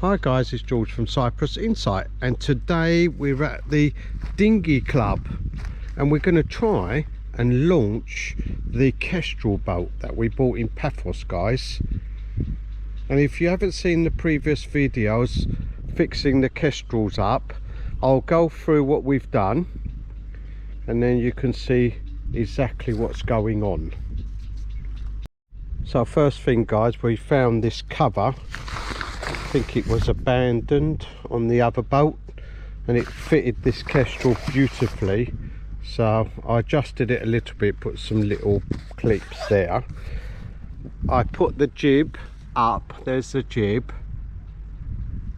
Hi guys, it's George from Cyprus Insight, and today we're at the dinghy club and we're going to try and launch the Kestrel boat that we bought in Paphos, guys. And if you haven't seen the previous videos fixing the Kestrels up, I'll go through what we've done and then you can see exactly what's going on. So first thing guys, we found this cover. I think it was abandoned on the other boat and it fitted this Kestrel beautifully, so I adjusted it a little bit, put some little clips there. I put the jib up, there's the jib,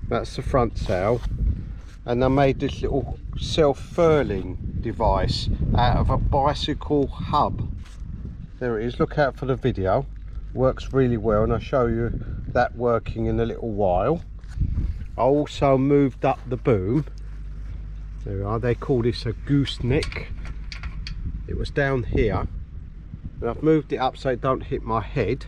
that's the front sail, and I made this little self-furling device out of a bicycle hub. There it is, look out for the video, works really well, and I'll show you that working in a little while. I also moved up the boom. There we are, they call this a gooseneck. It was down here and I've moved it up so it don't hit my head.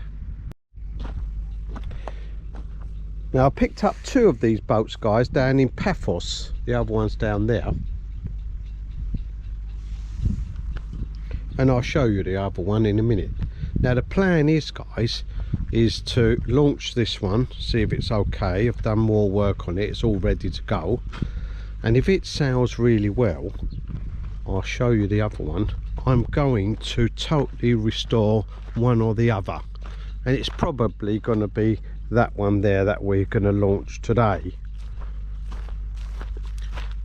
Now I picked up two of these boats guys down in Paphos, the other one's down there, and I'll show you the other one in a minute. Now the plan is guys, is to launch this one, see if it's okay. I've done more work on it, it's all ready to go, and if it sails really well, I'll show you the other one. I'm going to totally restore one or the other, and it's probably going to be that one there that we're going to launch today.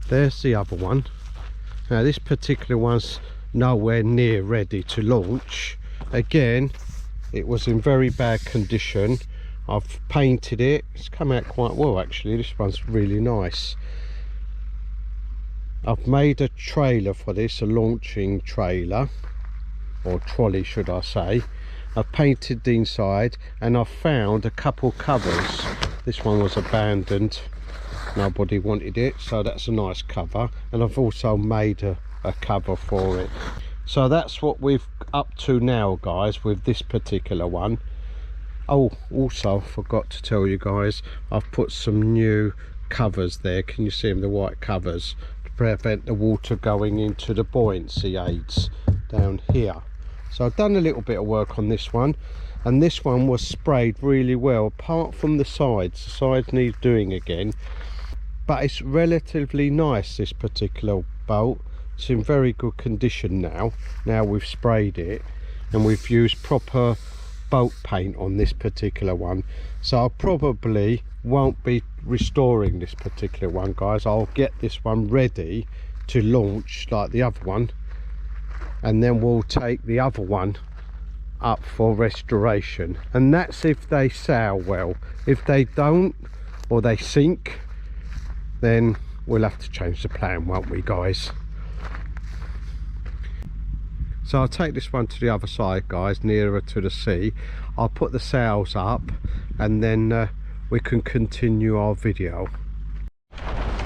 There's the other one. Now this particular one's nowhere near ready to launch. Again, it was in very bad condition. I've painted it, it's come out quite well actually. This one's really nice. I've made a trailer for this, a launching trailer, or trolley should I say. I've painted the inside and I've found a couple covers. This one was abandoned, nobody wanted it, so that's a nice cover, and I've also made a cover for it. So that's what we've up to now guys with this particular one. Oh, also forgot to tell you guys, I've put some new covers there. Can you see them, the white covers, to prevent the water going into the buoyancy aids down here. So I've done a little bit of work on this one, and this one was sprayed really well apart from the sides. The sides need doing again, but it's relatively nice, this particular boat. It's in very good condition now we've sprayed it, and we've used proper boat paint on this particular one. So I probably won't be restoring this particular one guys. I'll get this one ready to launch like the other one, and then we'll take the other one up for restoration, and that's if they sail well. If they don't, or they sink, then we'll have to change the plan, won't we guys? So I'll take this one to the other side guys, nearer to the sea. I'll put the sails up and then we can continue our video.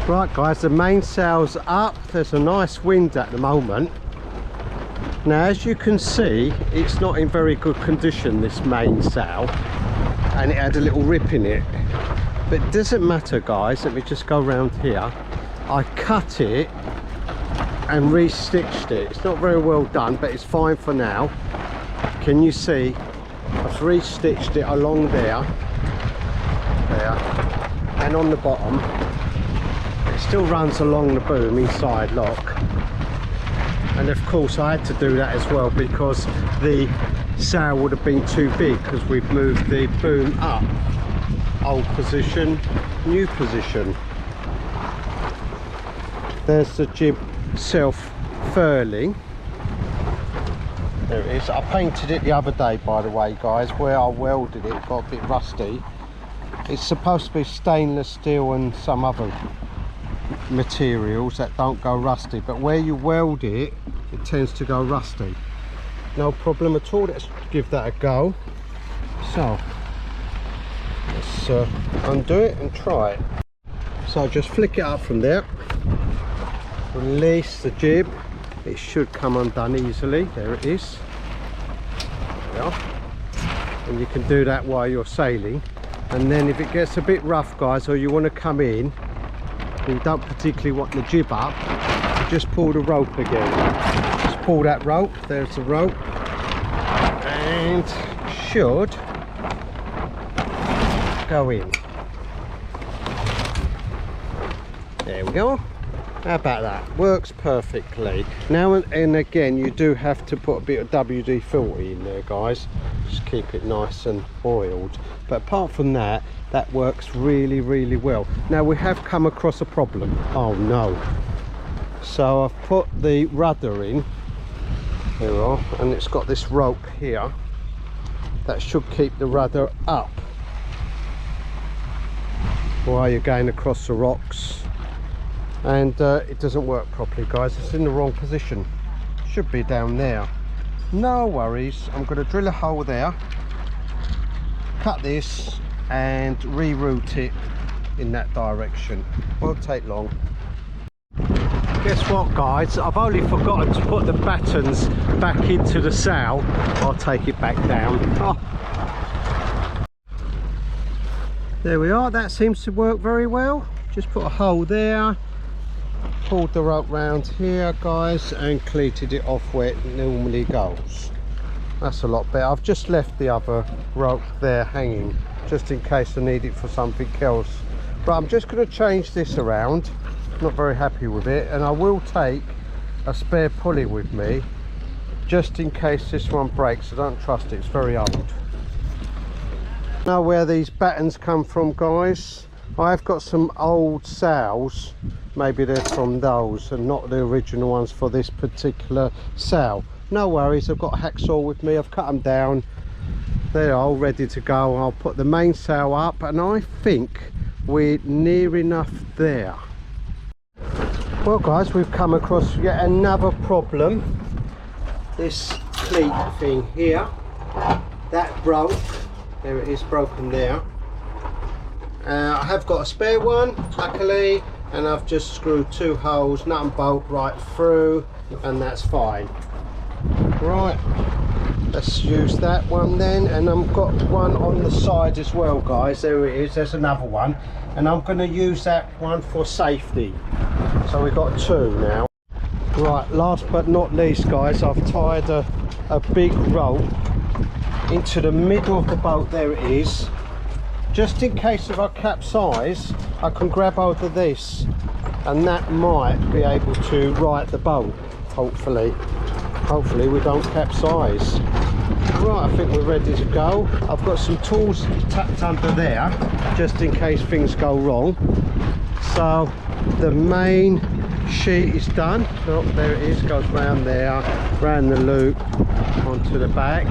Right guys, the main sail's up. There's a nice wind at the moment. Now as you can see, it's not in very good condition, this main sail, and it had a little rip in it, but it doesn't matter guys. Let me just go around here. I cut it and re-stitched it. It's not very well done, but it's fine for now. Can you see? I've re-stitched it along there, and on the bottom. It still runs along the boom inside lock, and of course I had to do that as well because the sail would have been too big, because we've moved the boom up. Old position, new position. There's the jib self-furling, There it is. I painted it the other day, by the way, guys, where I welded it. Got a bit rusty. It's supposed to be stainless steel and some other materials that don't go rusty, but where you weld it, it tends to go rusty. No problem at all. Let's give that a go. So let's undo it and try it. So just flick it up from there, release the jib. It should come undone easily. There it is. There we are. And you can do that while you're sailing. And then if it gets a bit rough, guys, or you want to come in, you don't particularly want the jib up, you just pull the rope again. Just pull that rope. There's the rope, and should go in. There we go. How about that? Works perfectly. Now and again, you do have to put a bit of WD-40 in there, guys. Just keep it nice and oiled. But apart from that, that works really, really well. Now we have come across a problem. Oh no. So I've put the rudder in. There we are. And it's got this rope here. That should keep the rudder up while you're going across the rocks. And it doesn't work properly, guys. It's in the wrong position. Should be down there. No worries. I'm going to drill a hole there, cut this and reroute it in that direction. Won't take long. Guess what, guys? I've only forgotten to put the battens back into the sail. I'll take it back down. Oh. There we are. That seems to work very well. Just put a hole there, pulled the rope round here, guys, and cleated it off where it normally goes. That's a lot better. I've just left the other rope there hanging just in case I need it for something else. But I'm just going to change this around. Not very happy with it, and I will take a spare pulley with me just in case this one breaks. I don't trust it, it's very old. Now where these battens come from, guys, I've got some old sails. Maybe they're from those and not the original ones for this particular sail. No worries, I've got a hacksaw with me. I've cut them down. They're all ready to go. I'll put the main sail up, and I think we're near enough there. Well, guys, we've come across yet another problem. This cleat thing here, that broke. There it is, broken there. I have got a spare one, luckily, and I've just screwed 2 holes, nut and bolt right through, and that's fine. Right, let's use that one then, and I've got one on the side as well, guys. There it is, there's another one, and I'm going to use that one for safety. So we've got 2 now. Right, last but not least, guys, I've tied a big rope into the middle of the boat. There it is. Just in case if I capsize, I can grab hold of this, and that might be able to right the boat. Hopefully we don't capsize. Right, I think we're ready to go. I've got some tools tucked under there just in case things go wrong. So the main sheet is done. Oh, there it is, goes round there, round the loop onto the back.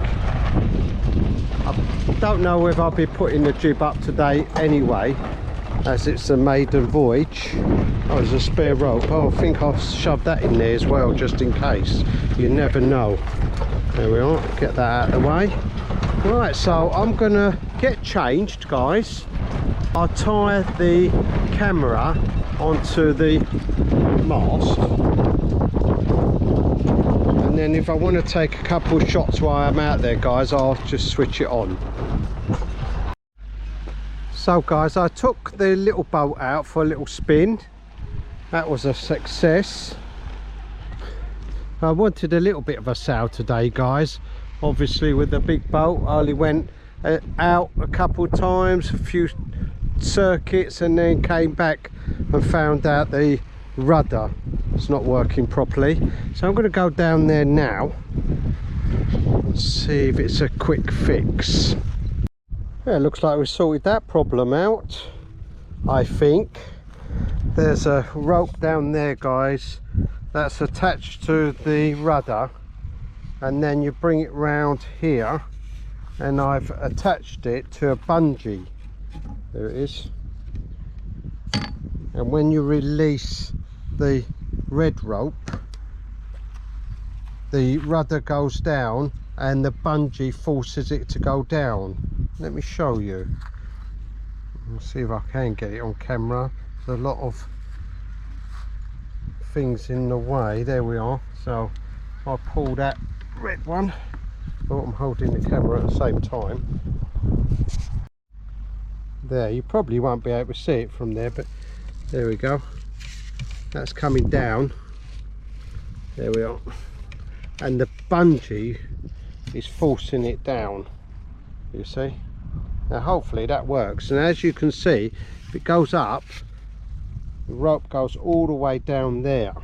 I don't know whether I'll be putting the jib up today anyway, as it's a maiden voyage. Oh, there's a spare rope. Oh, I think I'll shove that in there as well, just in case. You never know. There we are, get that out of the way. Right, so I'm gonna get changed, guys. I'll tie the camera onto the mast, and then if I want to take a couple of shots while I'm out there, guys, I'll just switch it on. So, guys, I took the little boat out for a little spin. That was a success. I wanted a little bit of a sail today, guys. Obviously with the big boat, I only went out a couple of times, a few circuits, and then came back and found out the rudder is not working properly. So I'm going to go down there now, see if it's a quick fix. Yeah, looks like we sorted that problem out, I think. There's a rope down there, guys, that's attached to the rudder, and then you bring it round here, and I've attached it to a bungee. There it is. And when you release the red rope, the rudder goes down and the bungee forces it to go down. Let me show you. Let's see if I can get it on camera. There's a lot of things in the way. There we are. So I'll pull that red one. Oh, I'm holding the camera at the same time. There, you probably won't be able to see it from there, but there we go. That's coming down. There we are. And the bungee is forcing it down, you see. Now hopefully that works, and as you can see, if it goes up, the rope goes all the way down there.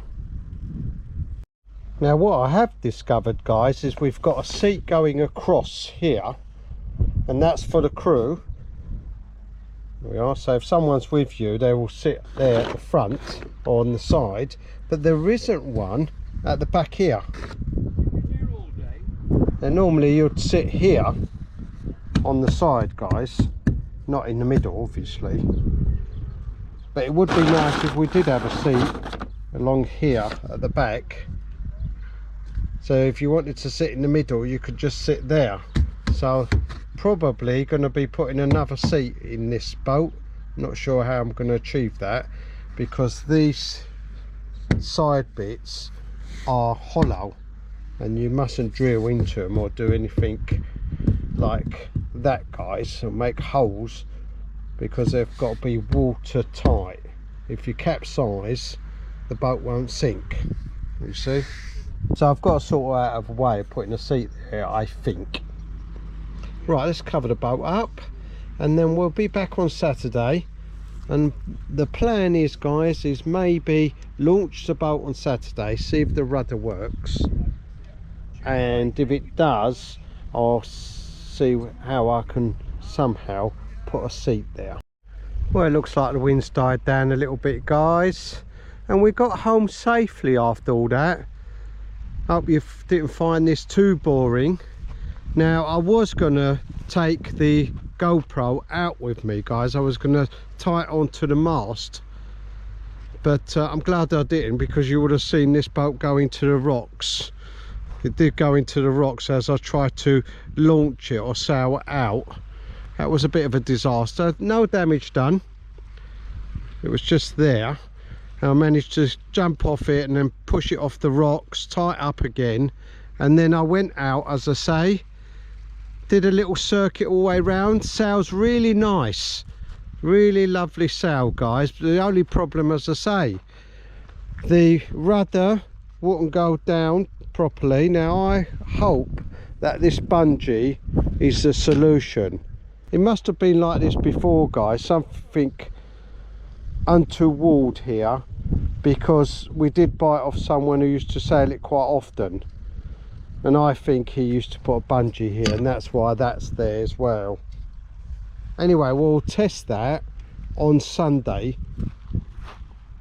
Now what I have discovered, guys, is we've got a seat going across here, and that's for the crew. There we are. So if someone's with you, they will sit there at the front or on the side, but there isn't one at the back here. And normally you'd sit here on the side, guys, not in the middle obviously, but it would be nice if we did have a seat along here at the back. So if you wanted to sit in the middle, you could just sit there. So probably going to be putting another seat in this boat. Not sure how I'm going to achieve that, because these side bits are hollow and you mustn't drill into them or do anything like that, guys, or make holes, because they've got to be watertight. If you capsize, the boat won't sink, you see. So I've got to sort out of a way of putting a seat there, I think. Right, let's cover the boat up and then we'll be back on Saturday. And the plan is, guys, is maybe launch the boat on Saturday, see if the rudder works, and if it does, I'll see how I can somehow put a seat there. Well, it looks like the wind's died down a little bit, guys, and we got home safely after all that. Hope you didn't find this too boring. Now I was gonna take the GoPro out with me, guys. I was gonna tie it onto the mast, but I'm glad I didn't, because you would have seen this boat go into the rocks. It did go into the rocks as I tried to launch it or sail it out. That was a bit of a disaster. No damage done, it was just there. I managed to jump off it and then push it off the rocks, tie it up again, and then I went out, as I say, did a little circuit all the way round. Sail's really nice, really lovely sail, guys. But the only problem, as I say, the rudder wouldn't go down properly. Now I hope that this bungee is the solution. It must have been like this before, guys, something untoward here, because we did buy it off someone who used to sail it quite often, and I think he used to put a bungee here, and that's why that's there as well. Anyway, we'll test that on Sunday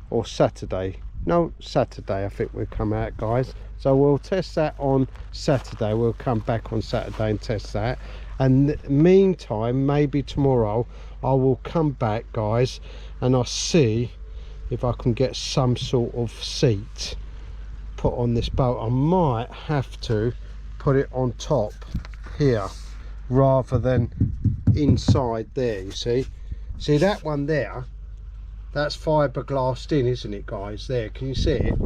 or Saturday. No, Saturday I think we'll come out, guys. So we'll test that on Saturday. We'll come back on Saturday and test that, and meantime, maybe tomorrow I will come back, guys, and I'll see if I can get some sort of seat put on this boat. I might have to put it on top here rather than inside there, you see. See that one there, that's fiberglassed in, isn't it, guys? There, can you see it?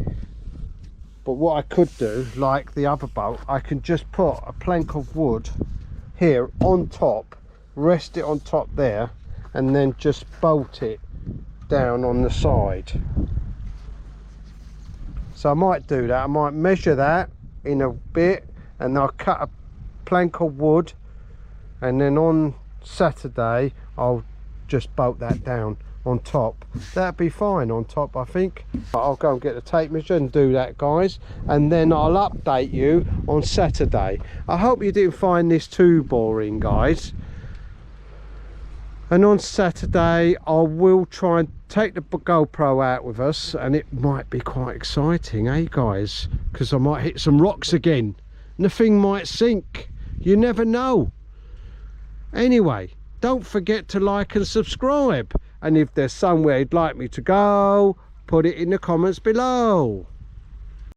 But what I could do, like the other boat, I can just put a plank of wood here on top, rest it on top there, and then just bolt it down on the side. So I might do that. I might measure that in a bit, and I'll cut a plank of wood, and then on Saturday I'll just bolt that down on top. That'd be fine on top, I think. I'll go and get the tape measure and do that, guys, and then I'll update you on Saturday. I hope you didn't find this too boring, guys. And on Saturday I will try and take the GoPro out with us, and it might be quite exciting, eh, guys, because I might hit some rocks again. and the thing might sink. You never know. Anyway, don't forget to like and subscribe, and if there's somewhere you'd like me to go, put it in the comments below.